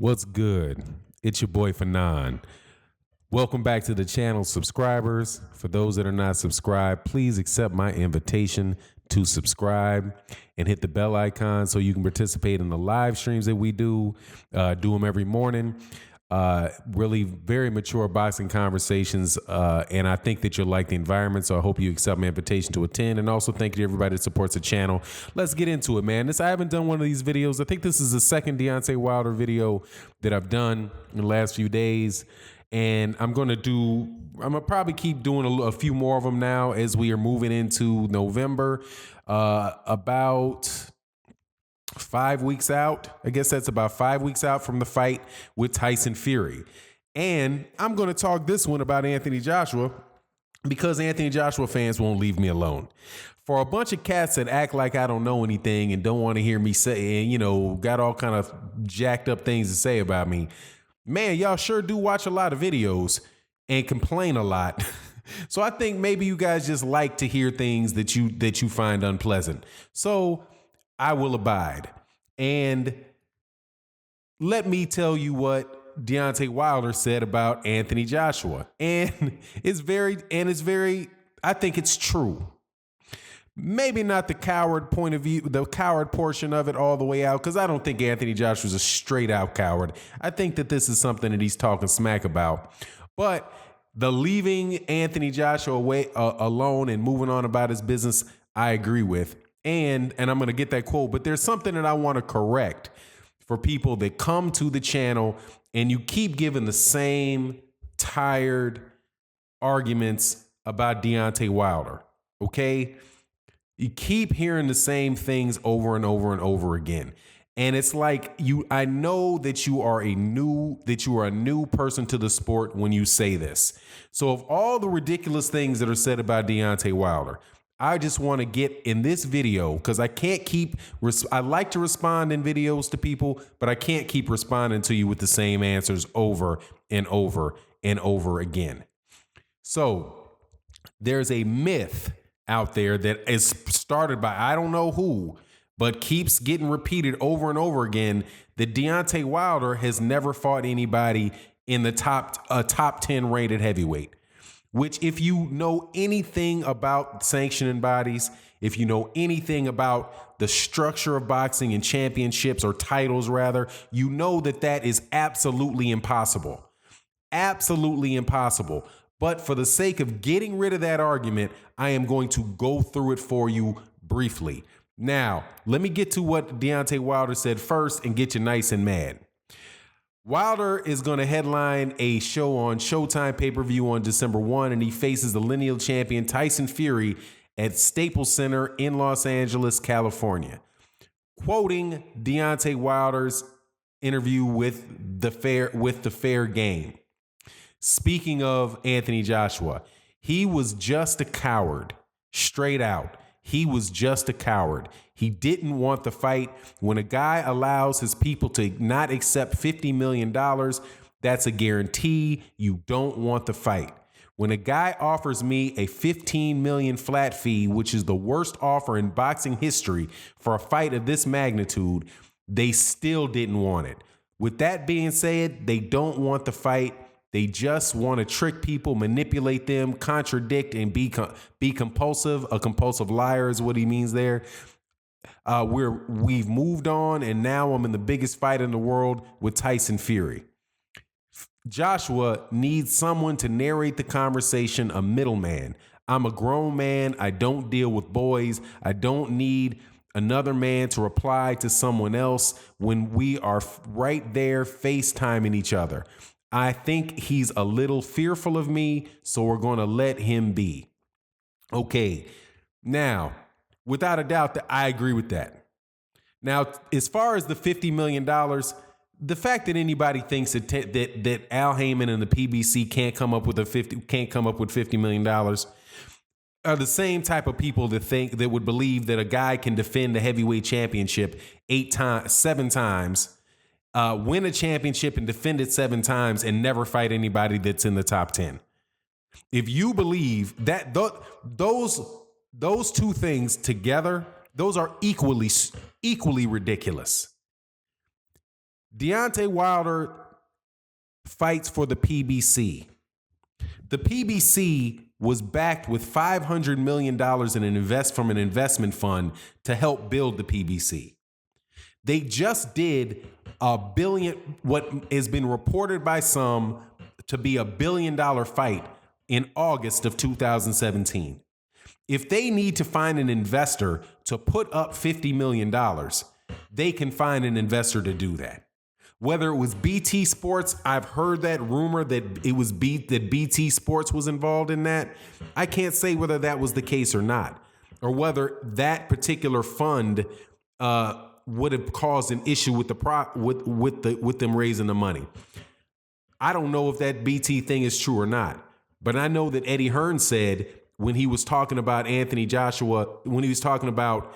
What's good? It's your boy Fanon. Welcome back to the channel, subscribers. For those that are not subscribed, please accept my invitation to subscribe and hit the bell icon so you can participate in the live streams that we do. Do them every morning. Really very mature boxing conversations, and I think that you'll like the environment, so I hope you accept my invitation to attend. And also thank you to everybody that supports the channel. Let's get into it, man. I haven't done one of these videos. I think this is the second Deontay Wilder video that I've done in the last few days, and I'm gonna probably keep doing a few more of them now as we are moving into November. About 5 weeks out. I guess that's about 5 weeks out from the fight with Tyson Fury. And I'm going to talk this one about Anthony Joshua because Anthony Joshua fans won't leave me alone. For a bunch of cats that act like I don't know anything and don't want to hear me say, and, got all kind of jacked up things to say about me, man, y'all sure do watch a lot of videos and complain a lot. So I think maybe you guys just like to hear things that you find unpleasant. So I will abide. And let me tell you what Deontay Wilder said about Anthony Joshua. And it's very, I think it's true. Maybe not the coward point of view, the coward portion of it all the way out, because I don't think Anthony Joshua's a straight out coward. I think that this is something that he's talking smack about. But the leaving Anthony Joshua alone and moving on about his business, I agree with. And I'm going to get that quote, but there's something that I want to correct for people that come to the channel and you keep giving the same tired arguments about Deontay Wilder. Okay. You keep hearing the same things over and over and over again. And it's like I know that you are a new person to the sport when you say this. So of all the ridiculous things that are said about Deontay Wilder, I just want to get in this video because I can't I like to respond in videos to people, but I can't keep responding to you with the same answers over and over and over again. So there's a myth out there that is started by I don't know who, but keeps getting repeated over and over again that Deontay Wilder has never fought anybody in the top 10 rated heavyweight. Which, if you know anything about sanctioning bodies, if you know anything about the structure of boxing and championships or titles, rather, you know that is absolutely impossible. Absolutely impossible. But for the sake of getting rid of that argument, I am going to go through it for you briefly. Now, let me get to what Deontay Wilder said first and get you nice and mad. Wilder is going to headline a show on Showtime pay-per-view on December 1, and he faces the lineal champion Tyson Fury at Staples Center in Los Angeles, California. Quoting Deontay Wilder's interview with the Fair Game. Speaking of Anthony Joshua, he was just a coward, straight out. He was just a coward. He didn't want the fight. When a guy allows his people to not accept $50 million, that's a guarantee you don't want the fight. When a guy offers me a $15 million flat fee, which is the worst offer in boxing history for a fight of this magnitude, they still didn't want it. With that being said, they don't want the fight. They just want to trick people, manipulate them, contradict, and be compulsive. A compulsive liar is what he means there. We've moved on, and now I'm in the biggest fight in the world with Tyson Fury. Joshua needs someone to narrate the conversation, a middleman. I'm a grown man. I don't deal with boys. I don't need another man to reply to someone else when we are right there FaceTiming each other. I think he's a little fearful of me, so we're going to let him be. Okay, now, without a doubt, I agree with that. Now, as far as the $50 million, the fact that anybody thinks that Al Heyman and the PBC can't come up with $50 million are the same type of people that would believe that a guy can defend the heavyweight championship 7 times. Win a championship and defend it 7 times and never fight anybody that's in the top 10. If you believe that those two things together, those are equally ridiculous. Deontay Wilder fights for the PBC. The PBC was backed with $500 million from an investment fund to help build the PBC. They just did $1 billion, what has been reported by some to be $1 billion fight in August of 2017. If they need to find an investor to put up $50 million, they can find an investor to do that. Whether it was BT Sports, I've heard that rumor that it was that BT Sports was involved in that. I can't say whether that was the case or not, or whether that particular fund would have caused an issue with with them raising the money. I don't know if that BT thing is true or not, but I know that Eddie Hearn said when he was talking about Anthony Joshua, when he was talking about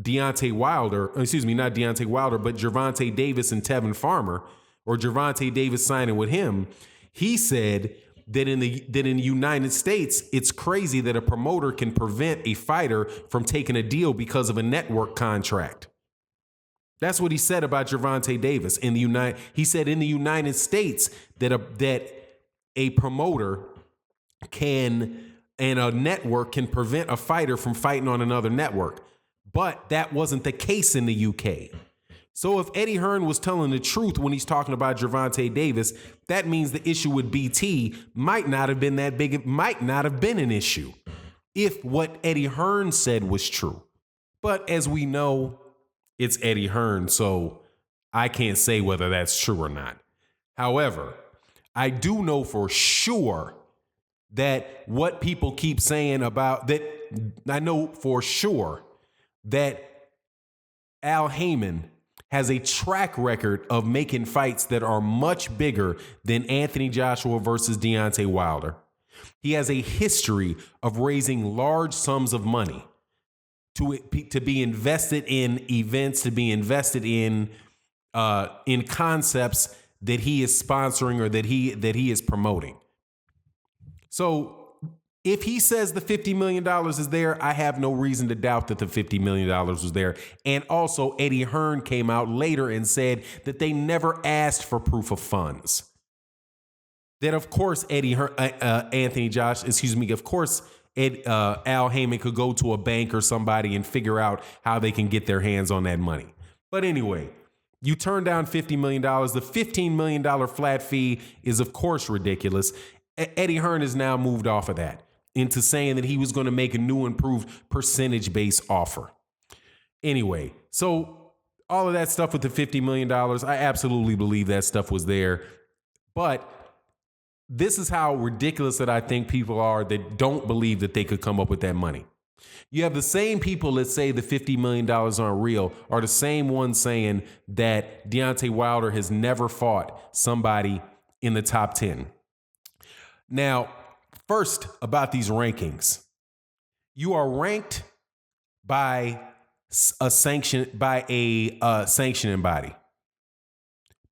Deontay Wilder, excuse me, not Deontay Wilder, but Gervonta Davis and Tevin Farmer, or Gervonta Davis signing with him, he said that in the United States, it's crazy that a promoter can prevent a fighter from taking a deal because of a network contract. That's what he said about Gervonta Davis. He said in the United States that a promoter can and a network can prevent a fighter from fighting on another network. But that wasn't the case in the UK. So if Eddie Hearn was telling the truth when he's talking about Gervonta Davis, that means the issue with BT might not have been that big. It might not have been an issue if what Eddie Hearn said was true. But as we know, it's Eddie Hearn, so I can't say whether that's true or not. However, I do know for sure that what people keep saying about that, I know for sure that Al Heyman has a track record of making fights that are much bigger than Anthony Joshua versus Deontay Wilder. He has a history of raising large sums of money to be invested in events, to be invested in concepts that he is sponsoring or that he is promoting. So if he says the $50 million is there, I have no reason to doubt that the $50 million was there. And also, Eddie Hearn came out later and said that they never asked for proof of funds. That, of course, Al Heyman could go to a bank or somebody and figure out how they can get their hands on that money. But anyway, you turn down $50 million. The $15 million flat fee is, of course, ridiculous. Eddie Hearn has now moved off of that into saying that he was going to make a new improved percentage-based offer. Anyway, so all of that stuff with the $50 million, I absolutely believe that stuff was there. But this is how ridiculous that I think people are that don't believe that they could come up with that money. You have the same people that say the $50 million aren't real are the same ones saying that Deontay Wilder has never fought somebody in the top 10. Now, first, about these rankings. You are ranked by a sanctioning body.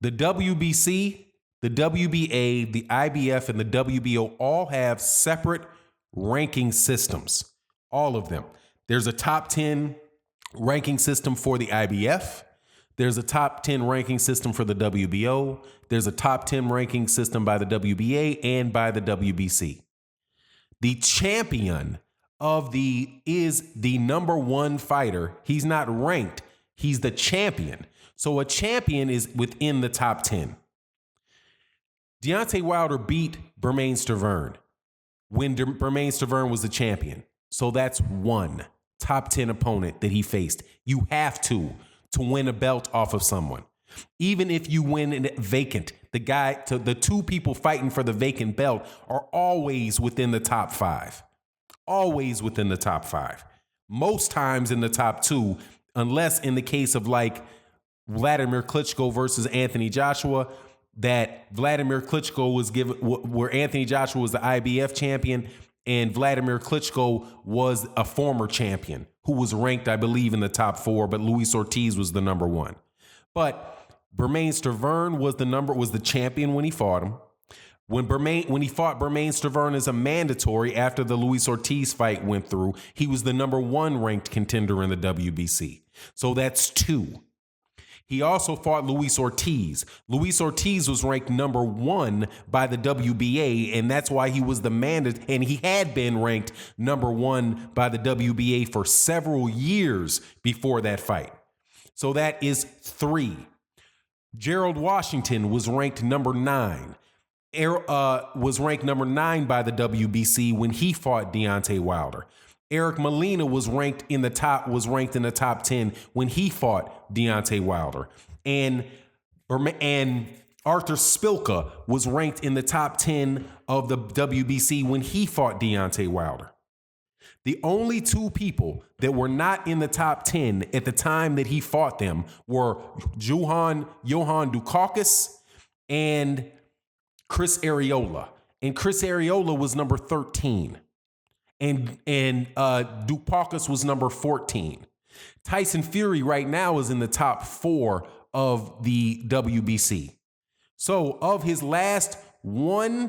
The WBC, the WBA, the IBF, and the WBO all have separate ranking systems. All of them. There's a top 10 ranking system for the IBF. There's a top 10 ranking system for the WBO. There's a top 10 ranking system by the WBA and by the WBC. The champion is the number one fighter. He's not ranked. He's the champion. So a champion is within the top 10. Deontay Wilder beat Bermane Stiverne when Bermane Stiverne was the champion. So that's one top 10 opponent that he faced. You have to win a belt off of someone. Even if you win vacant, the two people fighting for the vacant belt are always within the top 5. Always within the top 5. Most times in the top 2, unless in the case of like Vladimir Klitschko versus Anthony Joshua, that Vladimir Klitschko was given, where Anthony Joshua was the IBF champion and Vladimir Klitschko was a former champion who was ranked, I believe, in the top 4, but Luis Ortiz was the number 1. But Bermane Stiverne was the champion when he fought him. When he fought Bermane Stiverne as a mandatory after the Luis Ortiz fight went through, he was the number 1 ranked contender in the WBC. So that's 2. He also fought Luis Ortiz. Luis Ortiz was ranked number 1 by the WBA, and that's why he was the mandate, and he had been ranked number 1 by the WBA for several years before that fight. So that is 3. Gerald Washington was ranked number 9. Was ranked number 9 by the WBC when he fought Deontay Wilder. Eric Molina was ranked in the top 10 when he fought Deontay Wilder. And Arthur Spilka was ranked in the top 10 of the WBC when he fought Deontay Wilder. The only 2 people that were not in the top 10 at the time that he fought them were Johan Dukakis and Chris Arreola. And Chris Arreola was number 13. And Dukakis was number 14. Tyson Fury right now is in the top 4 of the WBC. So of his last 8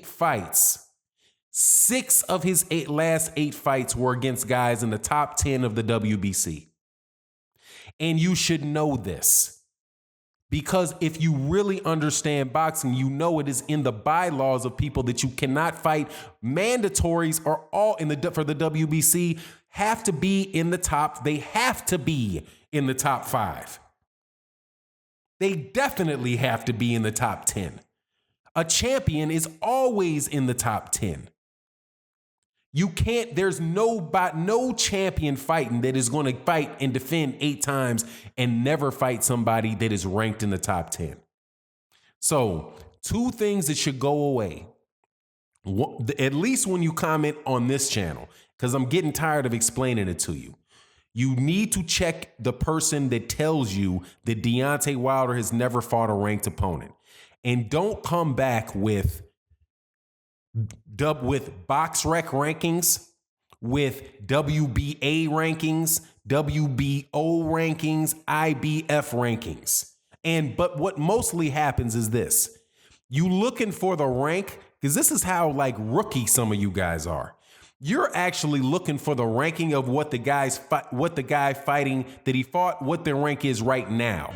fights, 6 of his last 8 fights were against guys in the top 10 of the WBC. And you should know this. Because if you really understand boxing, you know it is in the bylaws of people that you cannot fight. Mandatories are all for the WBC have to be in the top. They have to be in the top 5. They definitely have to be in the top 10. A champion is always in the top 10. You can't, there's no champion fighting that is going to fight and defend 8 times and never fight somebody that is ranked in the top 10. So 2 things that should go away, at least when you comment on this channel, because I'm getting tired of explaining it to you. You need to check the person that tells you that Deontay Wilder has never fought a ranked opponent. And don't come back with BoxRec rankings, with WBA rankings, WBO rankings, IBF rankings. But what mostly happens is this. You looking for the rank, because this is how like rookie some of you guys are. You're actually looking for the ranking of what the guy fighting that he fought, what their rank is right now,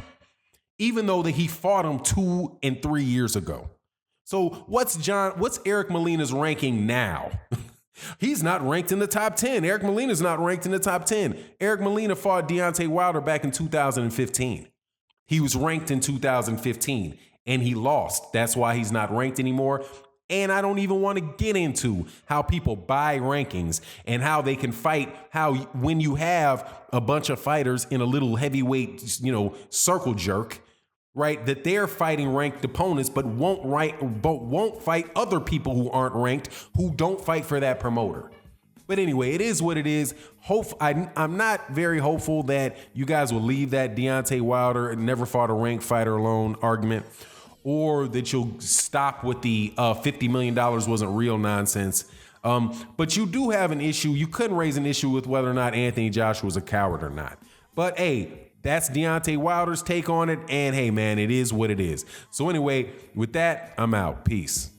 even though that he fought him 2 and 3 years ago. So what's Eric Molina's ranking now? He's not ranked in the top 10. Eric Molina's not ranked in the top 10. Eric Molina fought Deontay Wilder back in 2015. He was ranked in 2015 and he lost. That's why he's not ranked anymore. And I don't even want to get into how people buy rankings and how they can fight, how when you have a bunch of fighters in a little heavyweight, circle jerk, right, that they're fighting ranked opponents, but won't fight other people who aren't ranked, who don't fight for that promoter. But anyway, it is what it is. I'm not very hopeful that you guys will leave that Deontay Wilder never fought a ranked fighter alone argument, or that you'll stop with the $50 million wasn't real nonsense. But you do have an issue. You couldn't raise an issue with whether or not Anthony Joshua was a coward or not. But hey, that's Deontay Wilder's take on it. And hey, man, it is what it is. So anyway, with that, I'm out. Peace.